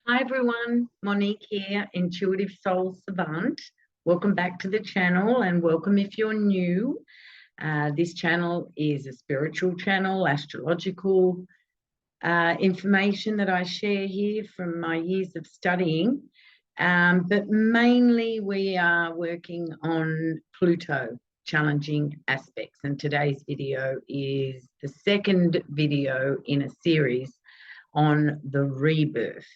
Hi everyone, Monique here, Intuitive Soul Savant. Welcome back to the channel and welcome if you're new. This channel is a spiritual channel, astrological information that I share here from my years of studying. But mainly we are working on Pluto challenging aspects. And today's video is the second video in a series on the rebirth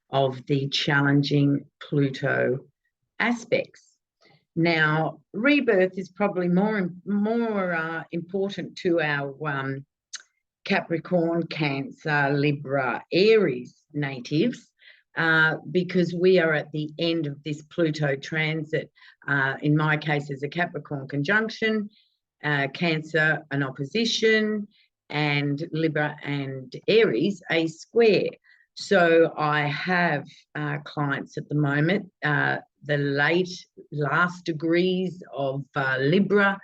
of the challenging Pluto aspects. Now, rebirth is probably more important to our Capricorn, Cancer, Libra, Aries natives because we are at the end of this Pluto transit. In my case, as a Capricorn conjunction, Cancer an opposition, and Libra and Aries a square. So I have clients at the moment, the last degrees of Libra,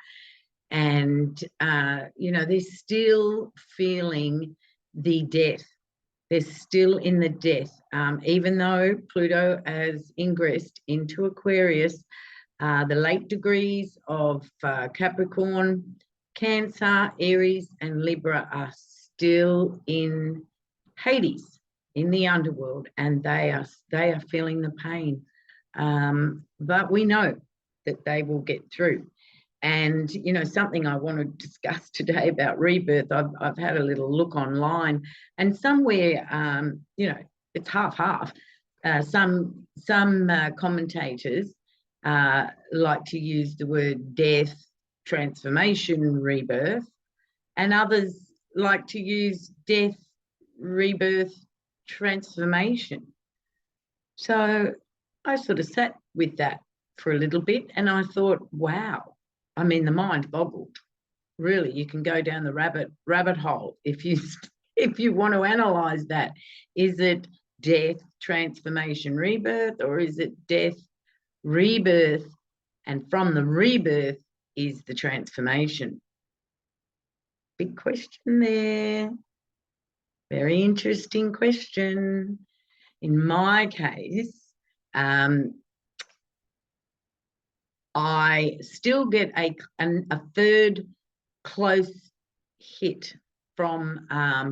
and, they're still feeling the death. They're still in the death, even though Pluto has ingressed into Aquarius. The late degrees of Capricorn, Cancer, Aries, and Libra are still in Hades, in the underworld, and they are feeling the pain, but we know that they will get through. And something I want to discuss today about rebirth, I've had a little look online, and somewhere it's half some commentators like to use the word death, transformation, rebirth, and others like to use death, rebirth, transformation. So I sort of sat with that for a little bit, and I thought, wow, I mean, the mind boggled. Really, you can go down the rabbit hole if you want to analyze that. Is it death, transformation, rebirth, or is it death, rebirth, and from the rebirth is the transformation? Big question there. Very interesting question. In my case, I still get a third close hit from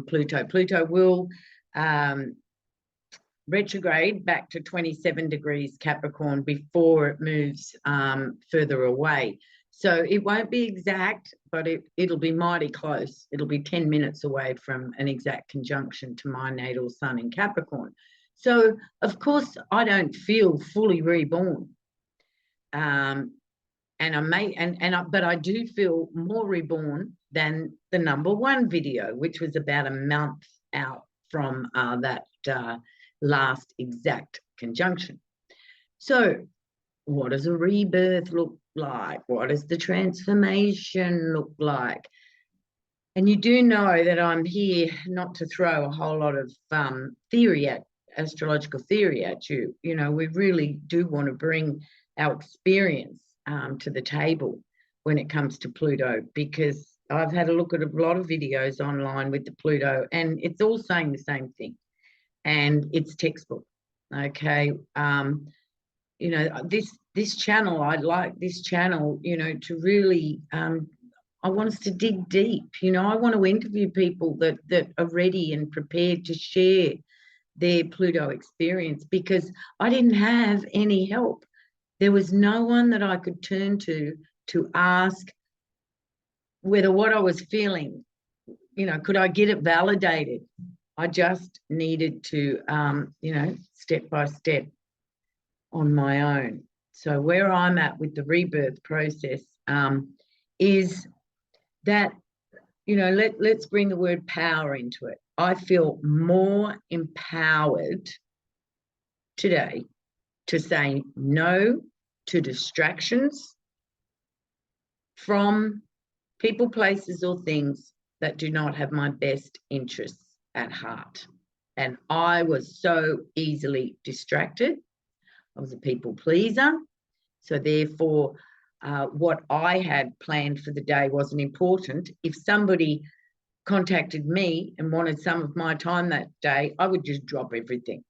Pluto. Pluto will retrograde back to 27 degrees Capricorn before it moves further away. So it won't be exact, but it'll be mighty close. It'll be 10 minutes away from an exact conjunction to my natal sun in Capricorn. So, of course, I don't feel fully reborn. But I do feel more reborn than the #1 video, which was about a month out from that last exact conjunction. So what does a rebirth look like? What does the transformation look like? And you do know that I'm here not to throw a whole lot of astrological theory at you. We really do want to bring our experience to the table when it comes to Pluto, because I've had a look at a lot of videos online with the Pluto, and it's all saying the same thing, and it's textbook. Okay. This channel, I like this channel, to really, I want us to dig deep. I want to interview people that are ready and prepared to share their Pluto experience, because I didn't have any help. There was no one that I could turn to ask whether what I was feeling, could I get it validated? I just needed to, step by step on my own. So where I'm at with the rebirth process is that, let's bring the word power into it. I feel more empowered today to say no to distractions from people, places, or things that do not have my best interests at heart. And I was so easily distracted. I was a people pleaser. So therefore, what I had planned for the day wasn't important. If somebody contacted me and wanted some of my time that day, I would just drop everything.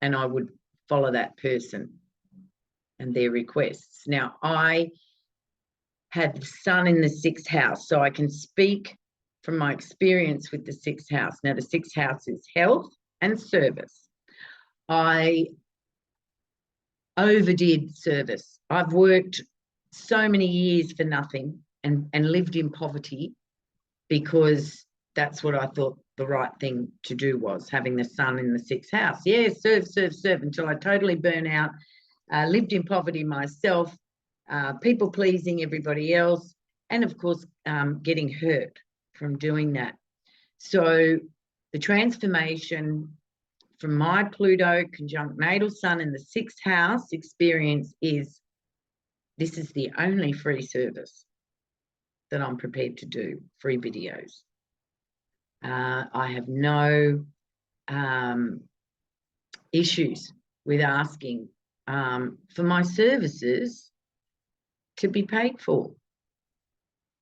and I would follow that person and their requests. Now, I had the sun in the 6th house, so I can speak from my experience with the 6th house. Now, the 6th house is health and service. I overdid service. I've worked so many years for nothing and lived in poverty because that's what I thought the right thing to do was, having the sun in the 6th house. Yeah, serve, serve, serve, until I totally burn out, lived in poverty myself, people pleasing everybody else, and of course, getting hurt from doing that. So the transformation from my Pluto conjunct natal sun in the 6th house experience is, this is the only free service that I'm prepared to do, free videos. I have no issues with asking for my services to be paid for.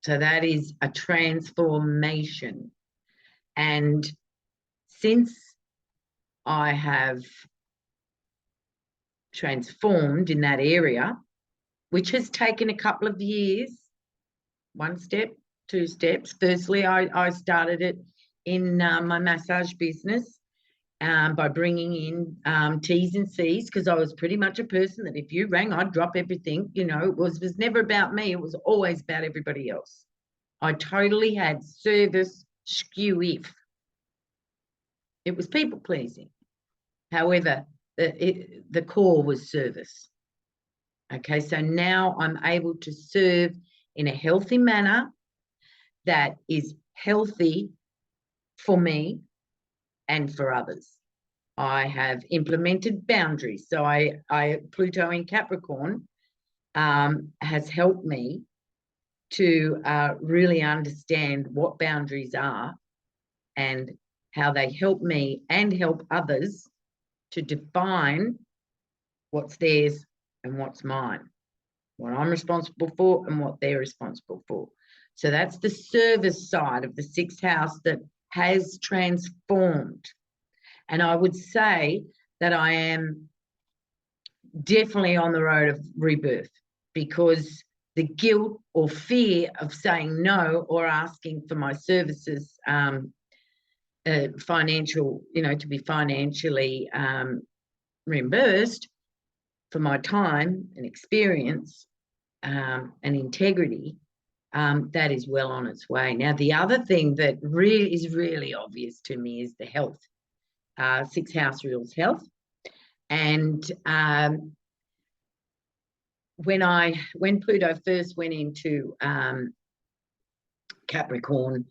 So that is a transformation. And since I have transformed in that area, which has taken a couple of years, 1 step, 2 steps. Firstly, I started it in my massage business by bringing in T's and C's, because I was pretty much a person that if you rang, I'd drop everything. You know, it was never about me. It was always about everybody else. I totally had service skew if. It was people pleasing. However, the core was service. Okay, so now I'm able to serve in a healthy manner that is healthy for me and for others. I have implemented boundaries. So Pluto in Capricorn has helped me to really understand what boundaries are and how they help me and help others to define what's theirs and what's mine, what I'm responsible for and what they're responsible for. So that's the service side of the 6th house that has transformed. And I would say that I am definitely on the road of rebirth, because the guilt or fear of saying no or asking for my services financial, you know, to be financially reimbursed for my time and experience and integrity, that is well on its way. Now, the other thing that is really obvious to me is the health. 6th house rules health. And when Pluto first went into Capricorn,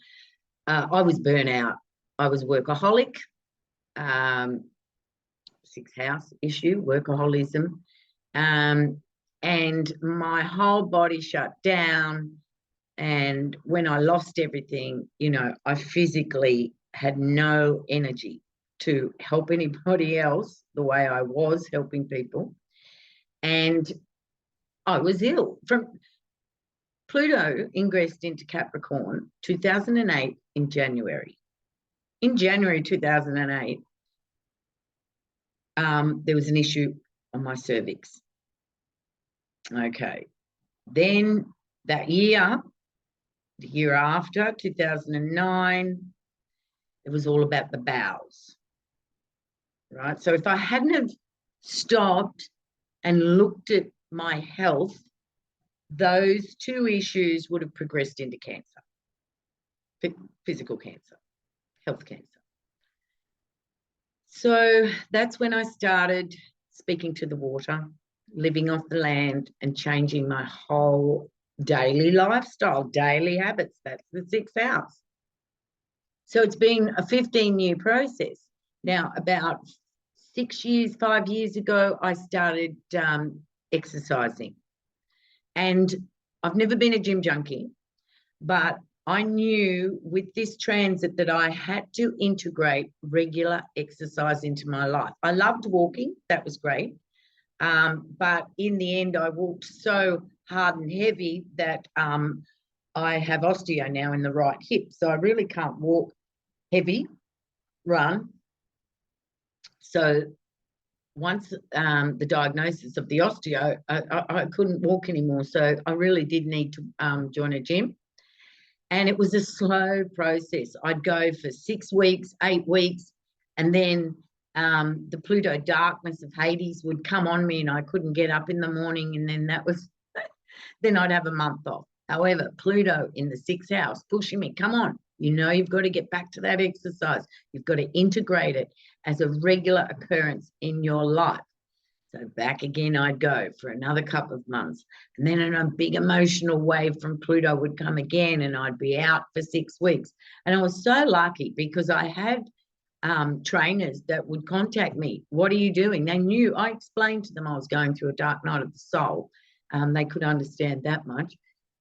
I was burnt out. I was workaholic, 6th house issue, workaholism. And my whole body shut down. And when I lost everything, you know, I physically had no energy to help anybody else the way I was helping people. And I was ill. From Pluto ingressed into Capricorn 2008 in January. In January 2008, there was an issue on my cervix. Okay. Then that year, the year after, 2009, it was all about the bowels, right? So if I hadn't have stopped and looked at my health, those 2 issues would have progressed into cancer, physical cancer, health cancer. So that's when I started speaking to the water, living off the land, and changing my whole daily lifestyle, daily habits. That's the 6th house. So it's been a 15-year process. Now, about 5 years ago, I started exercising. And I've never been a gym junkie, but I knew with this transit that I had to integrate regular exercise into my life. I loved walking. That was great. But in the end, I walked so hard and heavy that I have osteo now in the right hip. So I really can't walk heavy, run. So once the diagnosis of the osteo, I couldn't walk anymore. So I really did need to join a gym. And it was a slow process. I'd go for 6 weeks, 8 weeks, and then the Pluto darkness of Hades would come on me and I couldn't get up in the morning. And then then I'd have a month off. However, Pluto in the 6th house pushing me, come on, you've got to get back to that exercise. You've got to integrate it as a regular occurrence in your life. So back again I'd go for another couple of months. And then a big emotional wave from Pluto would come again and I'd be out for 6 weeks. And I was so lucky because I had trainers that would contact me. What are you doing? They knew. I explained to them I was going through a dark night of the soul. They could understand that much.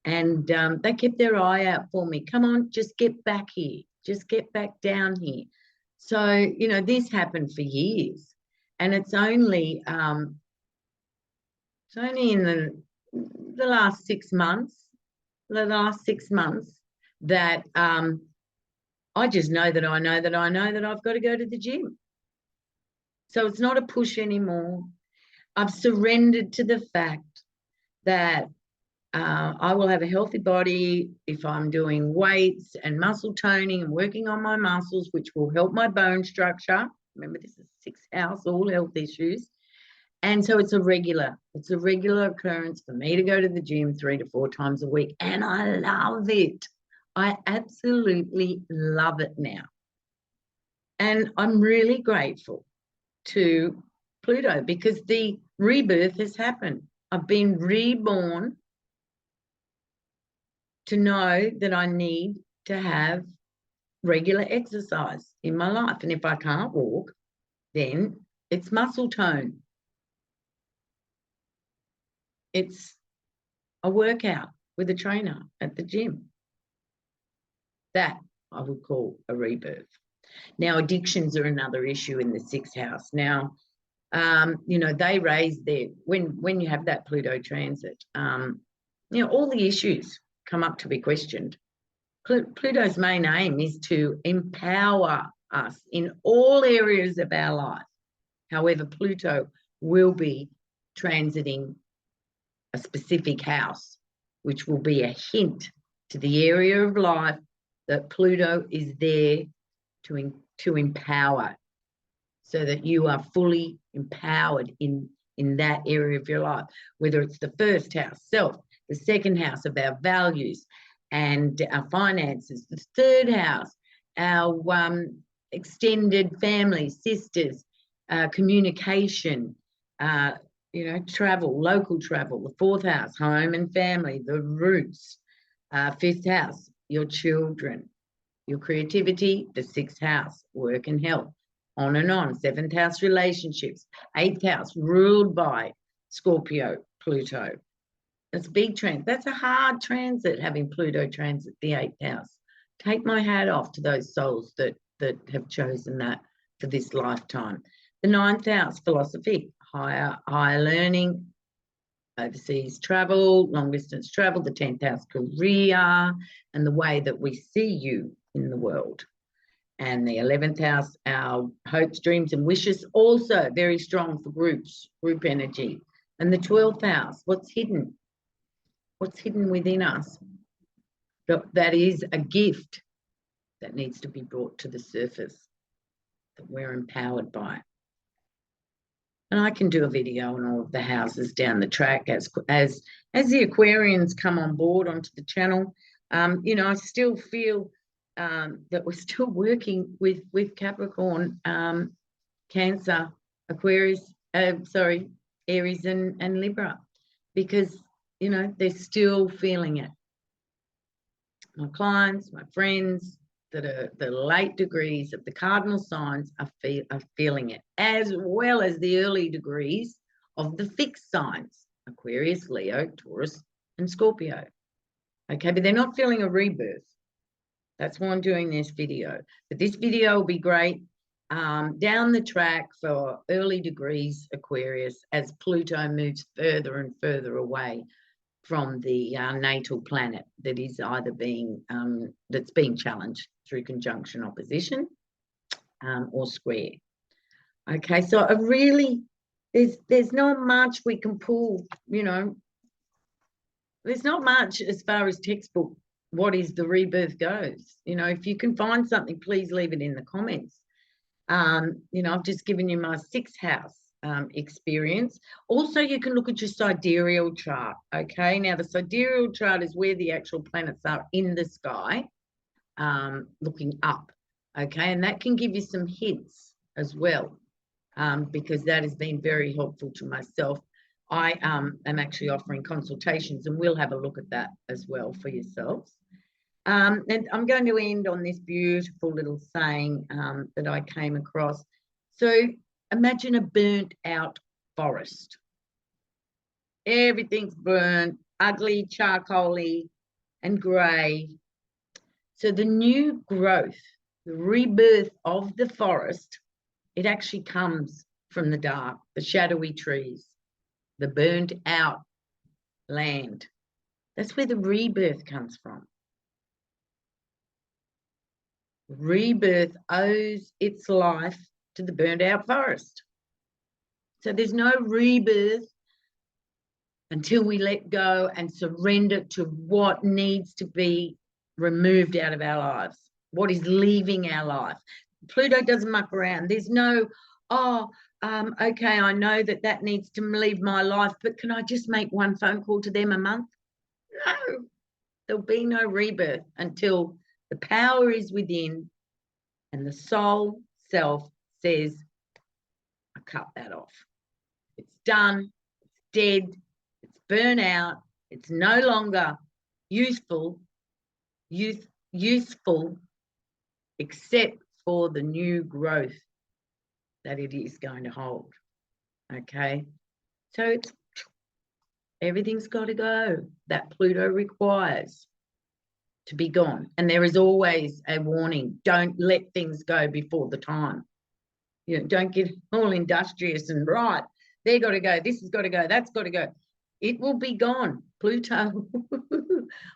And they kept their eye out for me. Come on, just get back here. Just get back down here. So, this happened for years. And it's only in the last 6 months, that I just know that I know that I've got to go to the gym. So it's not a push anymore. I've surrendered to the fact that I will have a healthy body if I'm doing weights and muscle toning and working on my muscles, which will help my bone structure. Remember, this is 6th house, all health issues. And so it's a regular occurrence for me to go to the gym 3 to 4 times a week. And I love it. I absolutely love it now. And I'm really grateful to Pluto because the rebirth has happened. I've been reborn to know that I need to have regular exercise in my life. And if I can't walk, then it's muscle tone. It's a workout with a trainer at the gym. That I would call a rebirth. Now, addictions are another issue in the 6th house. Now, they raise when you have that Pluto transit, all the issues come up to be questioned. Pluto's main aim is to empower us in all areas of our life. However, Pluto will be transiting a specific house, which will be a hint to the area of life that Pluto is there to empower, so that you are fully empowered in that area of your life, whether it's the 1st house, self, the 2nd house of our values and our finances, the 3rd house, our extended family, sisters, communication, travel, local travel, the 4th house, home and family, the roots, 5th house, your children, your creativity, the 6th house, work and health, on and on, 7th house, relationships, 8th house, ruled by Scorpio, Pluto. It's a big transit. That's a hard transit, having Pluto transit the 8th house. Take my hat off to those souls that have chosen that for this lifetime. The 9th house, philosophy, higher learning, overseas travel, long distance travel, the 10th house, career, and the way that we see you in the world. And the 11th house, our hopes, dreams, and wishes, also very strong for group energy. And the 12th house, what's hidden within us. That is a gift that needs to be brought to the surface, that we're empowered by. And I can do a video on all of the houses down the track as the Aquarians come on board onto the channel. I still feel that we're still working with Capricorn, Cancer, Aquarius, Aries and Libra, because they're still feeling it. My clients, my friends that are the late degrees of the cardinal signs are feeling it, as well as the early degrees of the fixed signs, Aquarius, Leo, Taurus, and Scorpio. Okay, but they're not feeling a rebirth. That's why I'm doing this video. But this video will be great down the track for early degrees Aquarius, as Pluto moves further and further away from the natal planet that is either that's being challenged through conjunction, opposition, or square. Okay, so a really there's not much we can pull, you know. There's not much as far as textbook what is the rebirth goes. You know, if you can find something, please leave it in the comments. You know, I've just given you my 6th house experience. Also, you can look at your sidereal chart. Okay, now the sidereal chart is where the actual planets are in the sky, looking up. Okay, and that can give you some hints as well, because that has been very helpful to myself. I am actually offering consultations, and we'll have a look at that as well for yourselves. And I'm going to end on this beautiful little saying that I came across. So imagine a burnt out forest. Everything's burnt, ugly, charcoaly, and grey. So the new growth, the rebirth of the forest, it actually comes from the dark, the shadowy trees, the burnt out land. That's where the rebirth comes from. Rebirth owes its life to the burnt out forest. So there's no rebirth until we let go and surrender to what needs to be removed out of our lives, what is leaving our life. Pluto doesn't muck around. There's no, okay, I know that needs to leave my life, but can I just make one phone call to them a month? No, there'll be no rebirth until the power is within and the soul self says, I cut that off. It's done, it's dead, it's burnt out, it's no longer useful, except for the new growth that it is going to hold. Okay, so everything's got to go that Pluto requires to be gone. And there is always a warning. Don't let things go before the time. You know, don't get all industrious and right, they've got to go, this has got to go, that's got to go. It will be gone. Pluto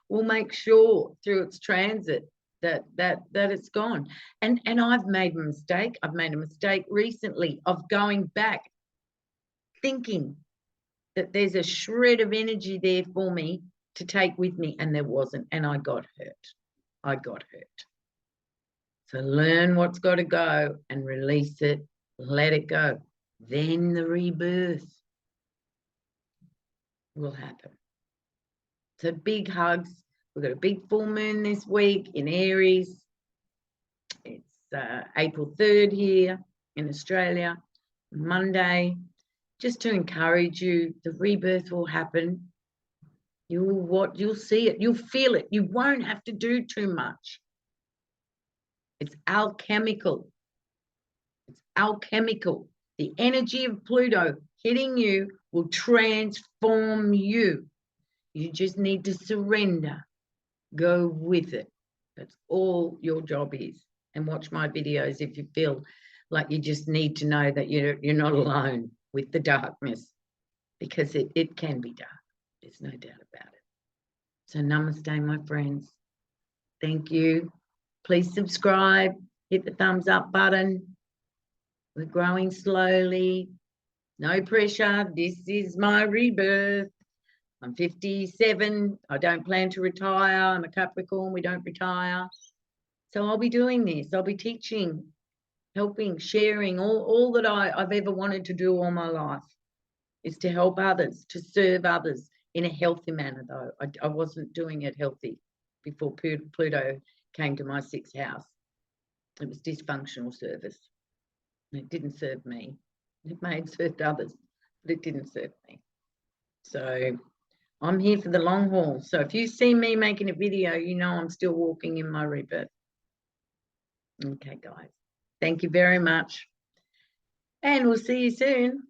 will make sure through its transit that it's gone. And I've made a mistake. I've made a mistake recently of going back thinking that there's a shred of energy there for me to take with me, and there wasn't, and I got hurt. I got hurt. So learn what's got to go and release it, let it go. Then the rebirth will happen. So big hugs. We've got a big full moon this week in Aries. It's April 3rd here in Australia, Monday. Just to encourage you, the rebirth will happen. You'll see it, you'll feel it. You won't have to do too much. It's alchemical. It's alchemical. The energy of Pluto hitting you will transform you. You just need to surrender. Go with it. That's all your job is. And watch my videos if you feel like you just need to know that you're not alone with the darkness, because it can be dark. There's no doubt about it. So namaste, my friends. Thank you. Please subscribe. Hit the thumbs up button. We're growing slowly. No pressure. This is my rebirth. I'm 57. I don't plan to retire. I'm a Capricorn. We don't retire. So I'll be doing this. I'll be teaching, helping, sharing all that I've ever wanted to do all my life is to help others, to serve others in a healthy manner, though. I wasn't doing it healthy before Pluto came to my 6th house. It was dysfunctional service. It didn't serve me. It may have served others, but it didn't serve me. So I'm here for the long haul. So if you see me making a video, you know I'm still walking in my rebirth. Okay, guys. Thank you very much. And we'll see you soon.